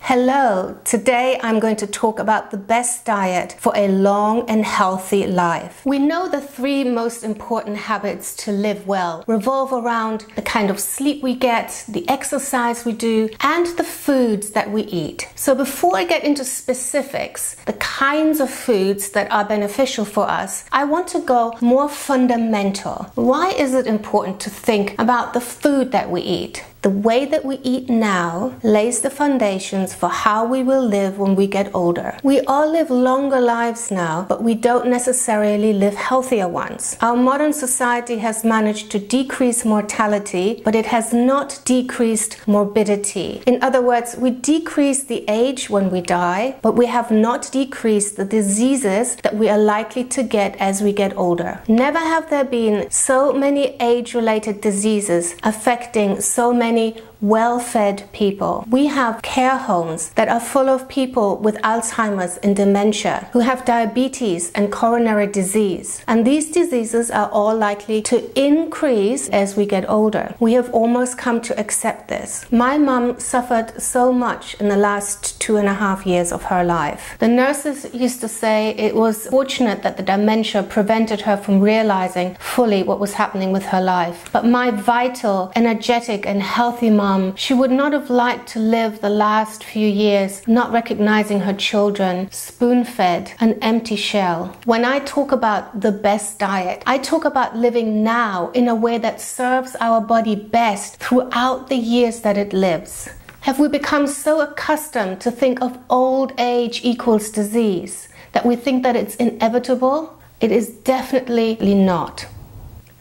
Hello, today I'm going to talk about the best diet for a long and healthy life. We know the three most important habits to live well revolve around the kind of sleep we get, the exercise we do, and the foods that we eat. So before I get into specifics, the kinds of foods that are beneficial for us, I want to go more fundamental. Why is it important to think about the food that we eat? The way that we eat now lays the foundations for how we will live when we get older. We all live longer lives now, but we don't necessarily live healthier ones. Our modern society has managed to decrease mortality, but it has not decreased morbidity. In other words, we decrease the age when we die, but we have not decreased the diseases that we are likely to get as we get older. Never have there been so many age-related diseases affecting so many well-fed people. We have care homes that are full of people with Alzheimer's and dementia who have diabetes and coronary disease. And these diseases are all likely to increase as we get older. We have almost come to accept this. My mum suffered so much in the last 2.5 years of her life. The nurses used to say it was fortunate that the dementia prevented her from realizing fully what was happening with her life. But my vital, energetic and healthy mum, she would not have liked to live the last few years not recognizing her children, spoon-fed, an empty shell. When I talk about the best diet, I talk about living now in a way that serves our body best throughout the years that it lives. Have we become so accustomed to think of old age equals disease that we think that it's inevitable? It is definitely not.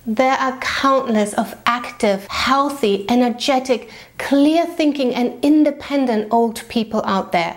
There are countless of active, healthy, energetic, clear-thinking and independent old people out there.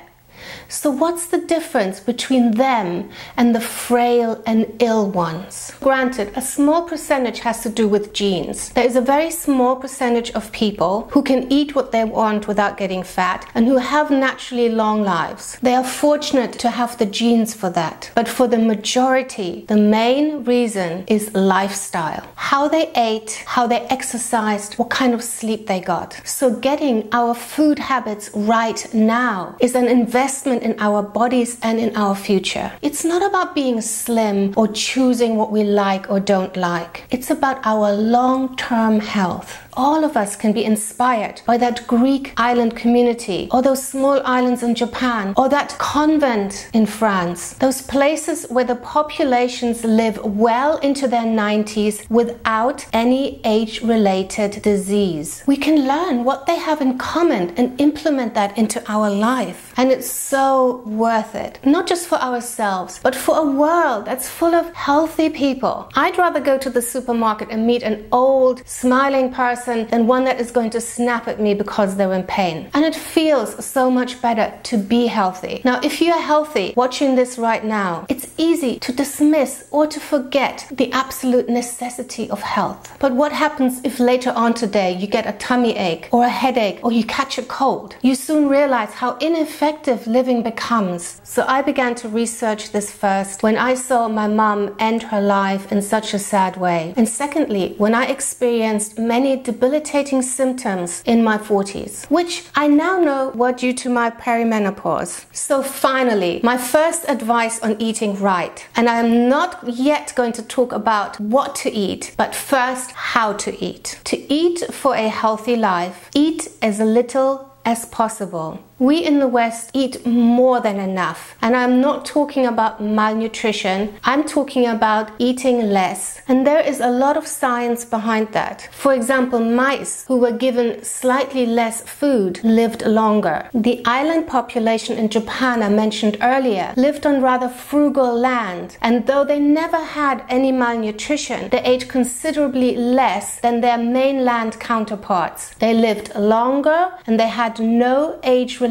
So what's the difference between them and the frail and ill ones? Granted, a small percentage has to do with genes. There is a very small percentage of people who can eat what they want without getting fat and who have naturally long lives. They are fortunate to have the genes for that. But for the majority, the main reason is lifestyle. How they ate, how they exercised, what kind of sleep they got. So getting our food habits right now is an investment in our bodies and in our future. It's not about being slim or choosing what we like or don't like. It's about our long-term health. All of us can be inspired by that Greek island community, or those small islands in Japan, or that convent in France. Those places where the populations live well into their 90s without any age-related disease. We can learn what they have in common and implement that into our life. And it's so worth it. Not just for ourselves, but for a world that's full of healthy people. I'd rather go to the supermarket and meet an old, smiling person than one that is going to snap at me because they're in pain. And it feels so much better to be healthy. Now, if you're healthy, watching this right now, it's easy to dismiss or to forget the absolute necessity of health. But what happens if later on today you get a tummy ache or a headache or you catch a cold? You soon realize how ineffective living becomes. So I began to research this first when I saw my mum end her life in such a sad way. And secondly, when I experienced many debilitating symptoms in my 40s, which I now know were due to my perimenopause. So finally, my first advice on eating right. And I am not yet going to talk about what to eat, but first how to eat. To eat for a healthy life, eat as little as possible. We in the West eat more than enough. And I'm not talking about malnutrition. I'm talking about eating less. And there is a lot of science behind that. For example, mice who were given slightly less food lived longer. The island population in Japan I mentioned earlier lived on rather frugal land. And though they never had any malnutrition, they ate considerably less than their mainland counterparts. They lived longer and they had no age-related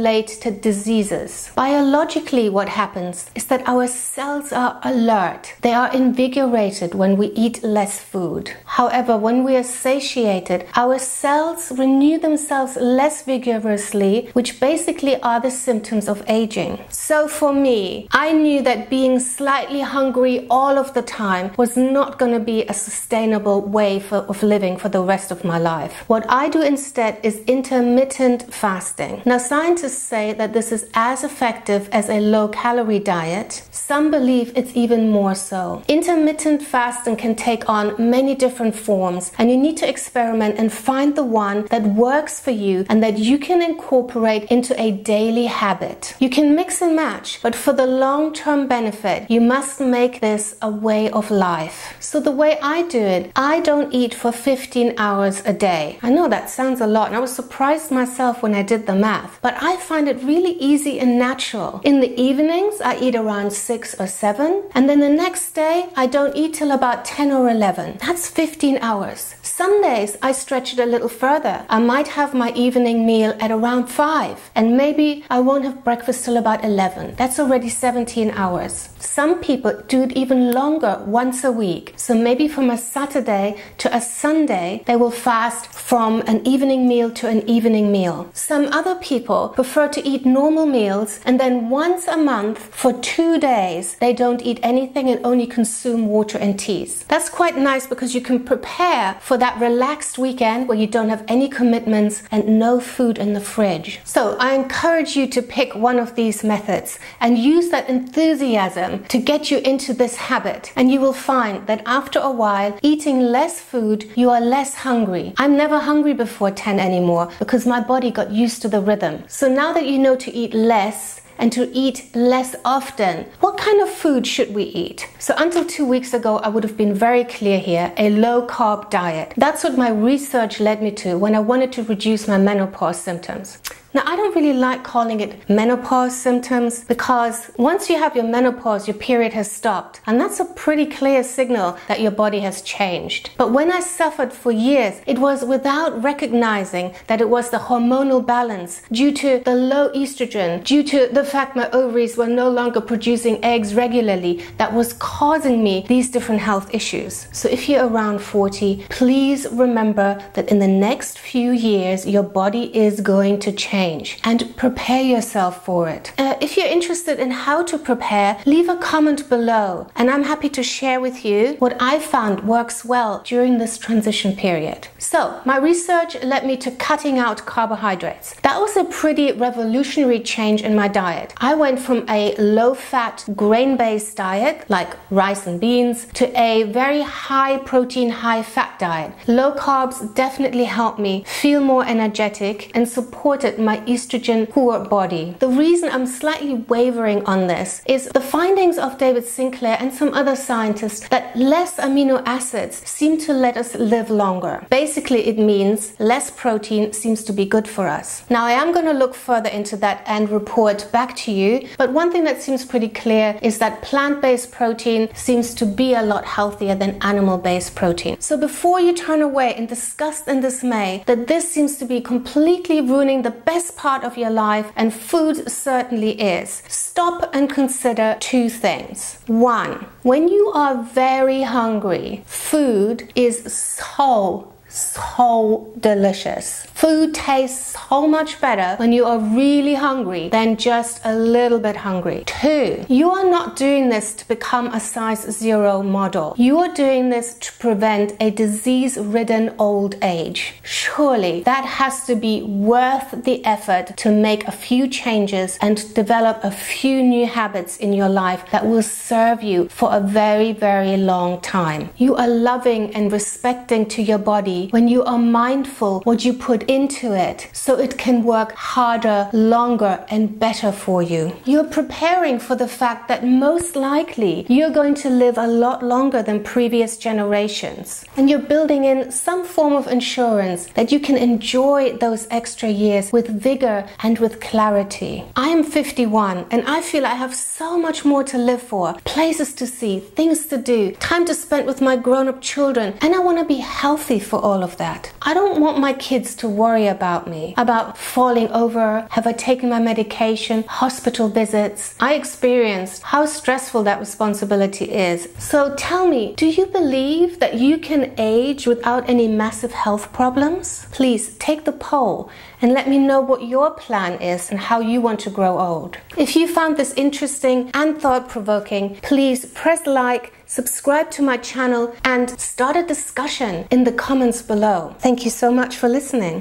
diseases. Biologically, what happens is that our cells are alert. They are invigorated when we eat less food. However, when we are satiated, our cells renew themselves less vigorously, which basically are the symptoms of aging. So for me, I knew that being slightly hungry all of the time was not going to be a sustainable way of living for the rest of my life. What I do instead is intermittent fasting. fasting. Now, scientists say that this is as effective as a low-calorie diet. Some believe it's even more so. Intermittent fasting can take on many different forms, and you need to experiment and find the one that works for you and that you can incorporate into a daily habit. You can mix and match, but for the long-term benefit, you must make this a way of life. So the way I do it, I don't eat for 15 hours a day. I know that sounds a lot, and I was surprised myself when I did the math, but I find it really easy and natural. In the evenings, I eat around 6 or 7, and then the next day, I don't eat till about 10 or 11. That's 15 hours. Some days, I stretch it a little further. I might have my evening meal at around 5, and maybe I won't have breakfast till about 11. That's already 17 hours. Some people do it even longer, once a week. So maybe from a Saturday to a Sunday, they will fast from an evening meal to an evening meal. Some other people prefer to eat normal meals, and then once a month for 2 days, they don't eat anything and only consume water and teas. That's quite nice because you can prepare for that relaxed weekend where you don't have any commitments and no food in the fridge. So I encourage you to pick one of these methods and use that enthusiasm to get you into this habit, and you will find that after a while, eating less food, you are less hungry. I'm never hungry before 10 anymore because my body got used to the rhythm. So now that you know to eat less and to eat less often, what kind of food should we eat? So until 2 weeks ago, I would have been very clear here, a low-carb diet. That's what my research led me to when I wanted to reduce my menopause symptoms. Now, I don't really like calling it menopause symptoms because once you have your menopause, your period has stopped. And that's a pretty clear signal that your body has changed. But when I suffered for years, it was without recognizing that it was the hormonal balance due to the low estrogen, due to the fact my ovaries were no longer producing eggs regularly, that was causing me these different health issues. So if you're around 40, please remember that in the next few years, your body is going to change. And prepare yourself for it. If you're interested in how to prepare, leave a comment below, and I'm happy to share with you what I found works well during this transition period. So, my research led me to cutting out carbohydrates. That was a pretty revolutionary change in my diet. I went from a low-fat, grain-based diet, like rice and beans, to a very high-protein, high-fat diet. Low carbs definitely helped me feel more energetic and supported my estrogen-poor body. The reason I'm slightly wavering on this is the findings of David Sinclair and some other scientists that less amino acids seem to let us live longer. Basically, it means less protein seems to be good for us. Now, I am going to look further into that and report back to you, but one thing that seems pretty clear is that plant-based protein seems to be a lot healthier than animal-based protein. So before you turn away in disgust and dismay that this seems to be completely ruining the best part of your life, and food certainly is, stop and consider 2 things. 1, when you are very hungry, food is so delicious. Food tastes so much better when you are really hungry than just a little bit hungry. 2, you are not doing this to become a size 0 model. You are doing this to prevent a disease-ridden old age. Surely that has to be worth the effort to make a few changes and develop a few new habits in your life that will serve you for a very, very long time. You are loving and respecting to your body when you are mindful what you put into it so it can work harder, longer, and better for you. You're preparing for the fact that most likely you're going to live a lot longer than previous generations. And you're building in some form of insurance that you can enjoy those extra years with vigor and with clarity. I am 51 and I feel I have so much more to live for. Places to see, things to do, time to spend with my grown-up children, and I want to be healthy for all of that. I don't want my kids to worry about me, about falling over, have I taken my medication, hospital visits. I experienced how stressful that responsibility is. So tell me, do you believe that you can age without any massive health problems? Please take the poll and let me know what your plan is and how you want to grow old. If you found this interesting and thought-provoking, please press like, subscribe to my channel, and start a discussion in the comments below. Thank you so much for listening.